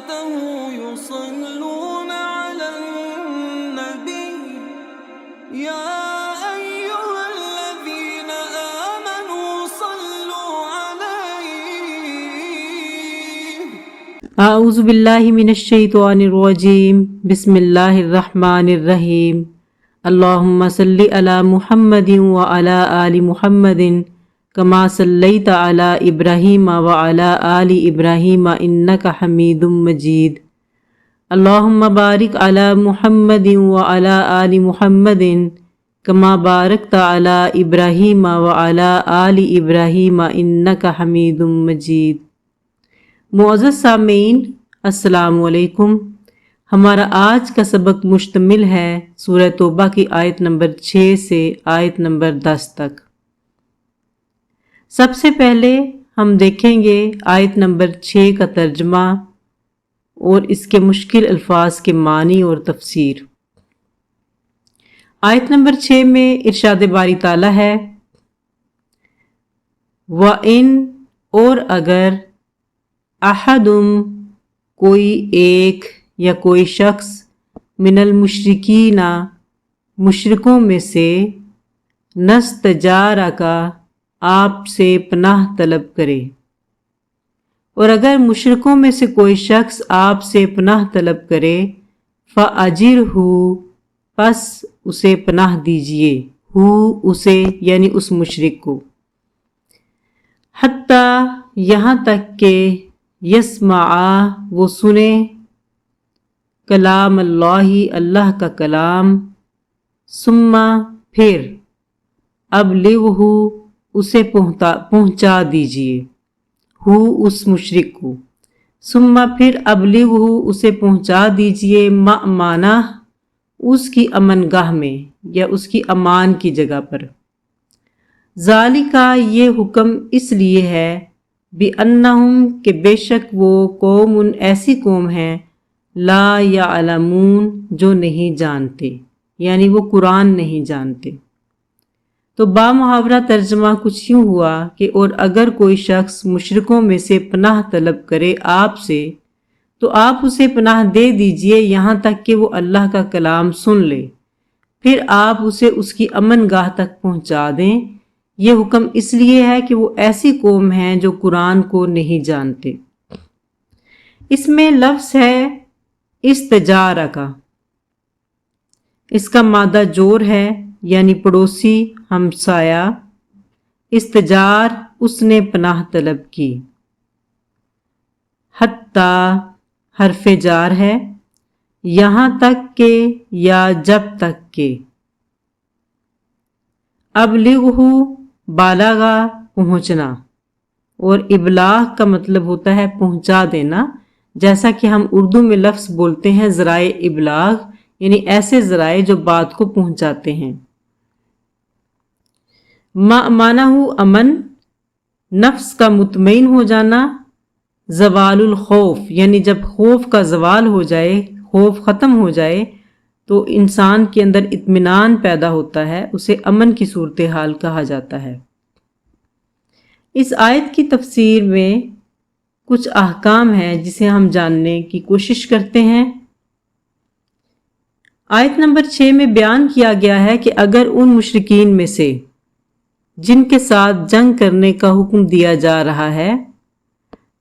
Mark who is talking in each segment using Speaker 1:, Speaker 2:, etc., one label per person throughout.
Speaker 1: وملائكته يصلون على النبي يا أيها الذين آمنوا صلوا عليه
Speaker 2: اعوذ باللہ من الشیطان الرجیم بسم اللہ الرحمن الرحیم اللہم صلی علی محمد وعلی آل محمد کما صلیت علی ابراہیم وعلی آل ابراہیم انک حمید مجید اللہم بارک علی محمد وعلی آل محمد کما بارکت علی ابراہیم وعلی آل ابراہیم انک حمید مجید۔ معزز سامعین، السلام علیکم۔ ہمارا آج کا سبق مشتمل ہے سورہ توبہ کی آیت نمبر 6 سے آیت نمبر 10 تک۔ سب سے پہلے ہم دیکھیں گے آیت نمبر 6 کا ترجمہ اور اس کے مشکل الفاظ کے معنی اور تفسیر۔ آیت نمبر 6 میں ارشاد باری تعالیٰ ہے وَإِن، اور اگر، احدم، کوئی ایک یا کوئی شخص، من المشرکین، مشرکوں میں سے، نستجارک، آپ سے پناہ طلب کرے، اور اگر مشرکوں میں سے کوئی شخص آپ سے پناہ طلب کرے، فَأَجِرْهُ، پس اسے پناہ دیجئے، اسے یعنی اس مشرک کو، حتیٰ، یہاں تک کہ، یسمع، وہ سنے، کلام اللہ، اللہ کا کلام، ثم، پھر، ابلغہ، اسے پہنچا دیجئے، اس مشرک کو، ثم، پھر، ابلغہ، اسے پہنچا دیجئے، مأمانہ، اس کی امن گاہ میں یا اس کی امان کی جگہ پر۔ ذالک، یہ حکم اس لیے ہے، بِأَنَّهُمْ، کہ بے شک وہ قوم ایسی قوم ہے، لا یعلمون، جو نہیں جانتے، یعنی وہ قرآن نہیں جانتے۔ تو بامحاورہ ترجمہ کچھ یوں ہوا کہ اور اگر کوئی شخص مشرکوں میں سے پناہ طلب کرے آپ سے، تو آپ اسے پناہ دے دیجئے یہاں تک کہ وہ اللہ کا کلام سن لے، پھر آپ اسے اس کی امن گاہ تک پہنچا دیں۔ یہ حکم اس لیے ہے کہ وہ ایسی قوم ہیں جو قرآن کو نہیں جانتے۔ اس میں لفظ ہے استجارہ کا، اس کا مادہ جور ہے، یعنی پڑوسی، ہمسایہ۔ استجار، اس نے پناہ طلب کی۔ حتیٰ، حرف جار ہے، یہاں تک کہ یا جب تک کہ۔ ابلغہ، بالغا، پہنچنا، اور ابلاغ کا مطلب ہوتا ہے پہنچا دینا، جیسا کہ ہم اردو میں لفظ بولتے ہیں ذرائع ابلاغ، یعنی ایسے ذرائع جو بات کو پہنچاتے ہیں۔ مأمانہ، امن، نفس کا مطمئن ہو جانا، زوال الخوف، یعنی جب خوف کا زوال ہو جائے، خوف ختم ہو جائے تو انسان کے اندر اطمینان پیدا ہوتا ہے، اسے امن کی صورتحال کہا جاتا ہے۔ اس آیت کی تفسیر میں کچھ احکام ہیں جسے ہم جاننے کی کوشش کرتے ہیں۔ آیت نمبر 6 میں بیان کیا گیا ہے کہ اگر ان مشرکین میں سے جن کے ساتھ جنگ کرنے کا حکم دیا جا رہا ہے،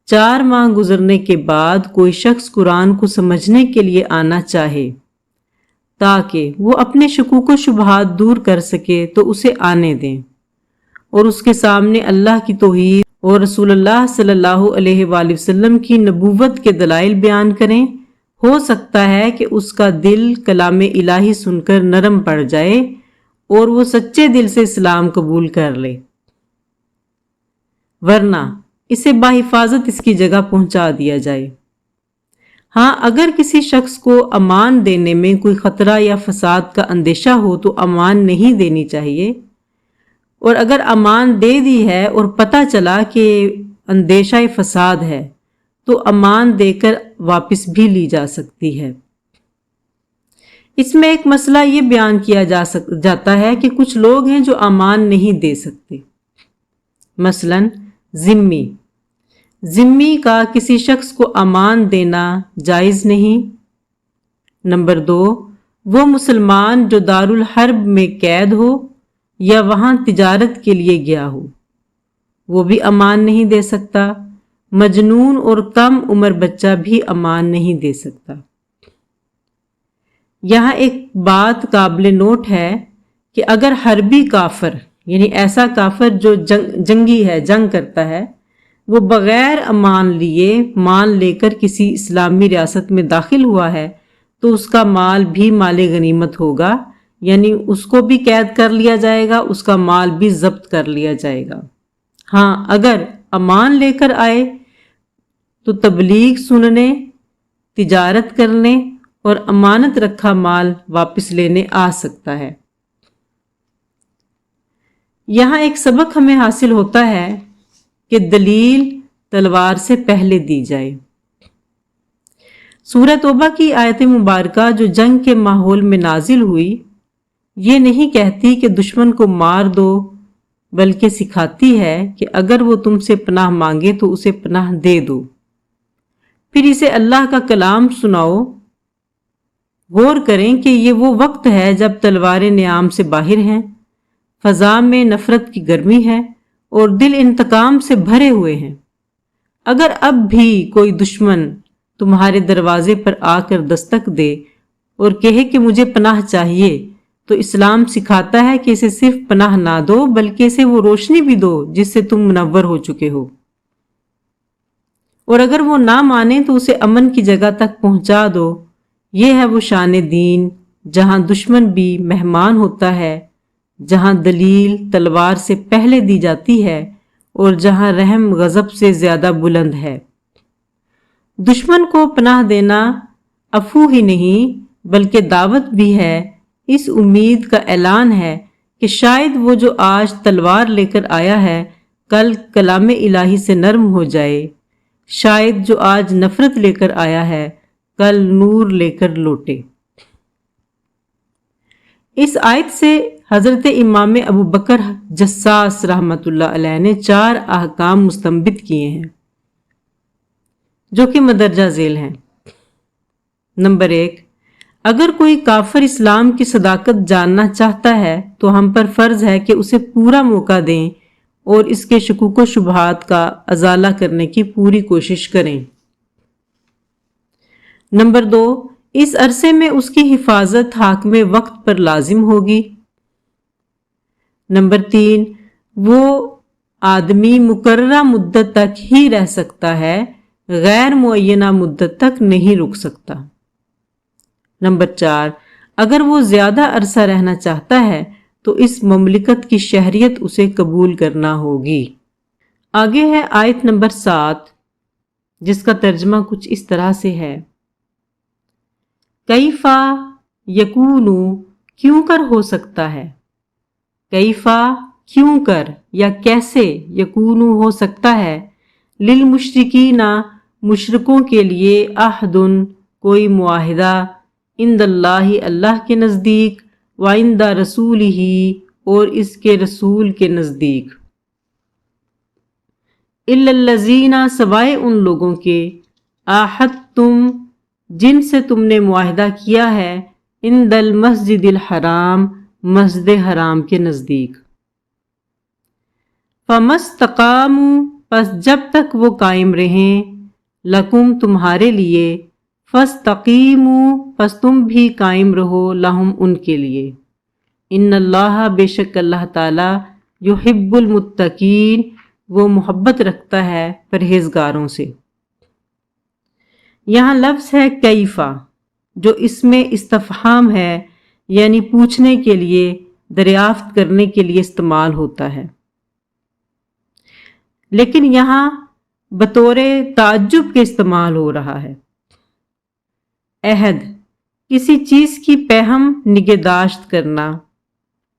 Speaker 2: 4 ماہ گزرنے کے بعد کوئی شخص قرآن کو سمجھنے کے لیے آنا چاہے تاکہ وہ اپنے شکوک و شبہات دور کر سکے تو اسے آنے دیں، اور اس کے سامنے اللہ کی توحید اور رسول اللہ صلی اللہ علیہ وآلہ وسلم کی نبوت کے دلائل بیان کریں۔ ہو سکتا ہے کہ اس کا دل کلام الہی سن کر نرم پڑ جائے اور وہ سچے دل سے اسلام قبول کر لے، ورنہ اسے بحفاظت اس کی جگہ پہنچا دیا جائے۔ ہاں، اگر کسی شخص کو امان دینے میں کوئی خطرہ یا فساد کا اندیشہ ہو تو امان نہیں دینی چاہیے، اور اگر امان دے دی ہے اور پتہ چلا کہ اندیشہ فساد ہے تو امان دے کر واپس بھی لی جا سکتی ہے۔ اس میں ایک مسئلہ یہ بیان کیا جاتا ہے کہ کچھ لوگ ہیں جو امان نہیں دے سکتے، مثلا ذمی، ذمی کا کسی شخص کو امان دینا جائز نہیں۔ نمبر 2، وہ مسلمان جو دارالحرب میں قید ہو یا وہاں تجارت کے لیے گیا ہو، وہ بھی امان نہیں دے سکتا۔ مجنون اور کم عمر بچہ بھی امان نہیں دے سکتا۔ یہاں ایک بات قابل نوٹ ہے کہ اگر حربی کافر، یعنی ایسا کافر جو جنگی ہے، جنگ کرتا ہے، وہ بغیر امان لیے مال لے کر کسی اسلامی ریاست میں داخل ہوا ہے تو اس کا مال بھی مال غنیمت ہوگا، یعنی اس کو بھی قید کر لیا جائے گا، اس کا مال بھی ضبط کر لیا جائے گا۔ ہاں، اگر امان لے کر آئے تو تبلیغ سننے، تجارت کرنے اور امانت رکھا مال واپس لینے آ سکتا ہے۔ یہاں ایک سبق ہمیں حاصل ہوتا ہے کہ دلیل تلوار سے پہلے دی جائے۔ سورہ توبہ کی آیت مبارکہ جو جنگ کے ماحول میں نازل ہوئی، یہ نہیں کہتی کہ دشمن کو مار دو، بلکہ سکھاتی ہے کہ اگر وہ تم سے پناہ مانگے تو اسے پناہ دے دو، پھر اسے اللہ کا کلام سناؤ۔ غور کریں کہ یہ وہ وقت ہے جب تلواریں نیام سے باہر ہیں، فضا میں نفرت کی گرمی ہے اور دل انتقام سے بھرے ہوئے ہیں۔ اگر اب بھی کوئی دشمن تمہارے دروازے پر آ کر دستک دے اور کہے کہ مجھے پناہ چاہیے، تو اسلام سکھاتا ہے کہ اسے صرف پناہ نہ دو بلکہ اسے وہ روشنی بھی دو جس سے تم منور ہو چکے ہو، اور اگر وہ نہ مانے تو اسے امن کی جگہ تک پہنچا دو۔ یہ ہے وہ شان دین جہاں دشمن بھی مہمان ہوتا ہے، جہاں دلیل تلوار سے پہلے دی جاتی ہے اور جہاں رحم غضب سے زیادہ بلند ہے۔ دشمن کو پناہ دینا عفو ہی نہیں بلکہ دعوت بھی ہے، اس امید کا اعلان ہے کہ شاید وہ جو آج تلوار لے کر آیا ہے کل کلام الہی سے نرم ہو جائے، شاید جو آج نفرت لے کر آیا ہے کل نور لے کر لوٹے۔ اس آیت سے حضرت امام ابو بکر جساس رحمۃ اللہ علیہ نے 4 احکام مستنبط کیے ہیں جو کہ مندرجہ ذیل ہیں۔ نمبر 1، اگر کوئی کافر اسلام کی صداقت جاننا چاہتا ہے تو ہم پر فرض ہے کہ اسے پورا موقع دیں اور اس کے شکوک و شبہات کا ازالہ کرنے کی پوری کوشش کریں۔ نمبر 2، اس عرصے میں اس کی حفاظت حاکم وقت پر لازم ہوگی۔ نمبر 3، وہ آدمی مقررہ مدت تک ہی رہ سکتا ہے، غیر معینہ مدت تک نہیں رک سکتا۔ نمبر 4، اگر وہ زیادہ عرصہ رہنا چاہتا ہے تو اس مملکت کی شہریت اسے قبول کرنا ہوگی۔ آگے ہے آیت نمبر 7، جس کا ترجمہ کچھ اس طرح سے ہے، کیفا یکونو، کیوں کر ہو سکتا ہے، کیفا کیوں کر یا کیسے، یکونو ہو سکتا ہے، للمشرکین مشرکوں کے لیے، عہدن کوئی معاہدہ، عند اللہ اللہ کے نزدیک، وعند رسولہ اور اس کے رسول کے نزدیک، الا الذین سوائے ان لوگوں کے، عاہدتم جن سے تم نے معاہدہ کیا ہے، عند المسجد الحرام مسجد حرام کے نزدیک، فمستقاموا پس جب تک وہ قائم رہیں، لکم تمہارے لیے، فاستقیموا پس تم بھی قائم رہو، لہم ان کے لیے، ان اللہ بے شک اللہ تعالی، یحب المتقین وہ محبت رکھتا ہے پرہیزگاروں سے۔ یہاں لفظ ہے کیفا جو اس میں استفہام ہے، یعنی پوچھنے کے لیے، دریافت کرنے کے لیے استعمال ہوتا ہے، لیکن یہاں بطور تعجب کے استعمال ہو رہا ہے۔ عہد کسی چیز کی پہم نگہداشت کرنا،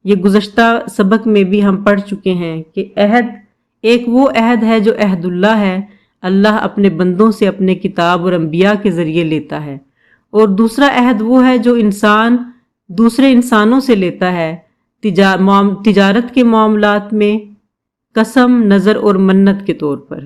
Speaker 2: یہ گزشتہ سبق میں بھی ہم پڑھ چکے ہیں کہ عہد ایک وہ عہد ہے جو عہد اللہ ہے، اللہ اپنے بندوں سے اپنے کتاب اور انبیاء کے ذریعے لیتا ہے، اور دوسرا عہد وہ ہے جو انسان دوسرے انسانوں سے لیتا ہے تجارت کے معاملات میں، قسم، نظر اور منت کے طور پر۔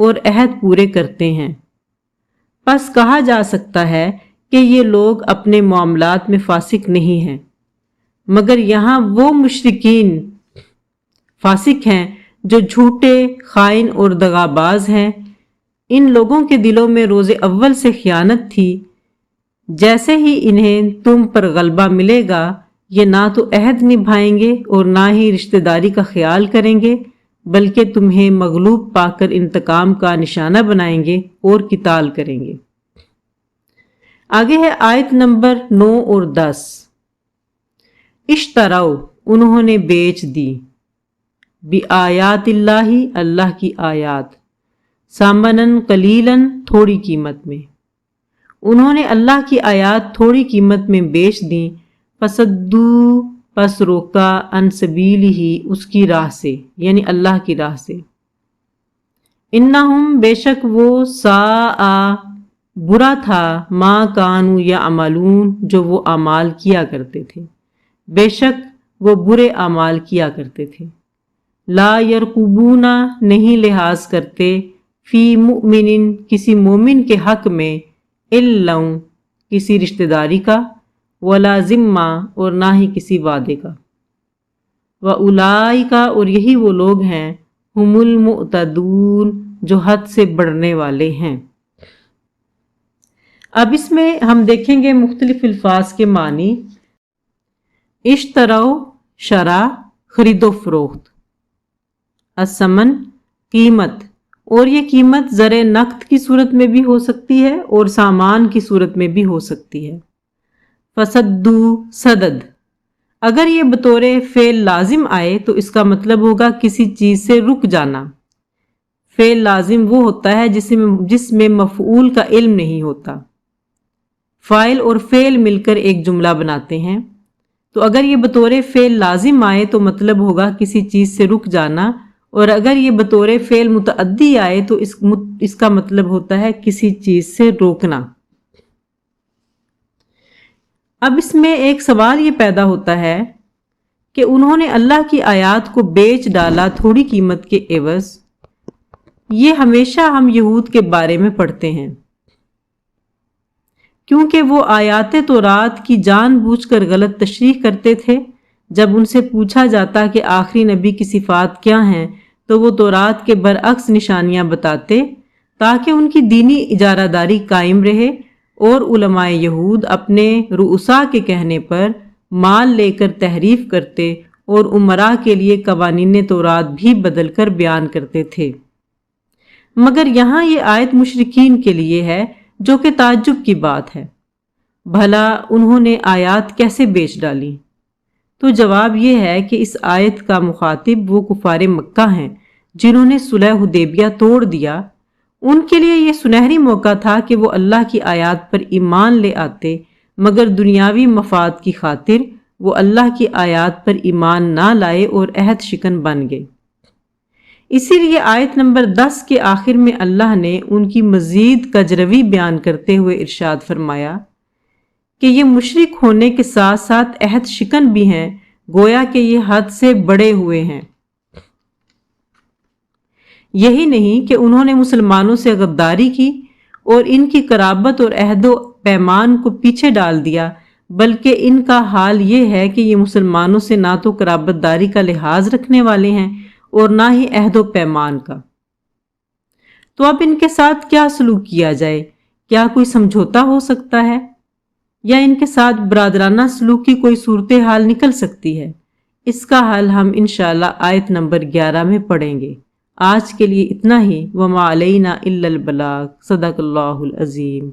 Speaker 2: اور عہد پورے کرتے ہیں۔ پس کہا جا سکتا ہے کہ یہ لوگ اپنے معاملات میں فاسق نہیں ہیں، مگر یہاں وہ مشرکین فاسق ہیں جو جھوٹے، خائن اور دغاباز ہیں۔ ان لوگوں کے دلوں میں روز اول سے خیانت تھی۔ جیسے ہی انہیں تم پر غلبہ ملے گا، یہ نہ تو عہد نبھائیں گے اور نہ ہی رشتہ داری کا خیال کریں گے، بلکہ تمہیں مغلوب پا کر انتقام کا نشانہ بنائیں گے اور قتال کریں گے۔ آگے ہے آیت نمبر 9 اور 10۔ اشتراؤ، انہوں نے بیچ دی، بآیات اللہ، اللہ کی آیات، ثمناً قلیلاً، تھوڑی قیمت میں۔ انہوں نے اللہ کی آیات تھوڑی قیمت میں بیچ دیں، فصدو، پس روکا، عن سبیلہ، اس کی راہ سے، یعنی اللہ کی راہ سے۔ انہم، بے شک وہ، ساء، برا تھا، ما کانوا یعملون، جو وہ اعمال کیا کرتے تھے، بے شک وہ برے اعمال کیا کرتے تھے۔ لا یرقبون، نہیں لحاظ کرتے، فی مؤمن، کسی مومن کے حق میں، الا، کسی رشتہ داری کا، ولا ذمہ، اور نہ ہی کسی وعدے کا۔ وَأُولَئِکَ، اور یہی وہ لوگ ہیں، ہم المعتدون، جو حد سے بڑھنے والے ہیں۔ اب اس میں ہم دیکھیں گے مختلف الفاظ کے معنی۔ اشتراؤ، شرع، خرید و فروخت، الثمن، قیمت، اور یہ قیمت زر نقد کی صورت میں بھی ہو سکتی ہے اور سامان کی صورت میں بھی ہو سکتی ہے۔ فصدو، صدد، اگر یہ بطور فعل لازم آئے تو اس کا مطلب ہوگا کسی چیز سے رک جانا۔ فعل لازم وہ ہوتا ہے جس میں مفعول کا علم نہیں ہوتا۔ فاعل اور فعل مل کر ایک جملہ بناتے ہیں، تو اگر یہ بطور فعل لازم آئے تو مطلب ہوگا کسی چیز سے رک جانا، اور اگر یہ بطور فعل متعدی آئے تو اس کا مطلب ہوتا ہے کسی چیز سے روکنا۔ اب اس میں ایک سوال یہ پیدا ہوتا ہے کہ انہوں نے اللہ کی آیات کو بیچ ڈالا تھوڑی قیمت کے عوض۔ یہ ہمیشہ ہم یہود کے بارے میں پڑھتے ہیں، کیونکہ وہ آیات تورات کی جان بوجھ کر غلط تشریح کرتے تھے۔ جب ان سے پوچھا جاتا کہ آخری نبی کی صفات کیا ہیں تو وہ تورات کے برعکس نشانیاں بتاتے تاکہ ان کی دینی اجارہ داری قائم رہے، اور علماء یہود اپنے رؤساء کے کہنے پر مال لے کر تحریف کرتے اور امراء کے لیے قوانین تورات بھی بدل کر بیان کرتے تھے۔ مگر یہاں یہ آیت مشرکین کے لیے ہے، جو کہ تعجب کی بات ہے۔ بھلا انہوں نے آیات کیسے بیچ ڈالی؟ تو جواب یہ ہے کہ اس آیت کا مخاطب وہ کفار مکہ ہیں جنہوں نے صلح حدیبیہ توڑ دیا۔ ان کے لیے یہ سنہری موقع تھا کہ وہ اللہ کی آیات پر ایمان لے آتے، مگر دنیاوی مفاد کی خاطر وہ اللہ کی آیات پر ایمان نہ لائے اور عہد شکن بن گئے۔ اسی لیے آیت نمبر 10 کے آخر میں اللہ نے ان کی مزید کجروی بیان کرتے ہوئے ارشاد فرمایا کہ یہ مشرک ہونے کے ساتھ ساتھ عہد شکن بھی ہیں، گویا کہ یہ حد سے بڑے ہوئے ہیں۔ یہی نہیں کہ انہوں نے مسلمانوں سے غداری کی اور ان کی قرابت اور عہد و پیمان کو پیچھے ڈال دیا، بلکہ ان کا حال یہ ہے کہ یہ مسلمانوں سے نہ تو قرابت داری کا لحاظ رکھنے والے ہیں اور نہ ہی عہد و پیمان کا۔ تو اب ان کے ساتھ کیا سلوک کیا جائے؟ کیا کوئی سمجھوتا ہو سکتا ہے؟ یا ان کے ساتھ برادرانہ سلوک کی کوئی صورتحال نکل سکتی ہے؟ اس کا حل ہم انشاءاللہ آیت نمبر 11 میں پڑھیں گے۔ آج کے لیے اتنا ہی۔ وما علینا الا البلاغ۔ صدق اللہ العظیم۔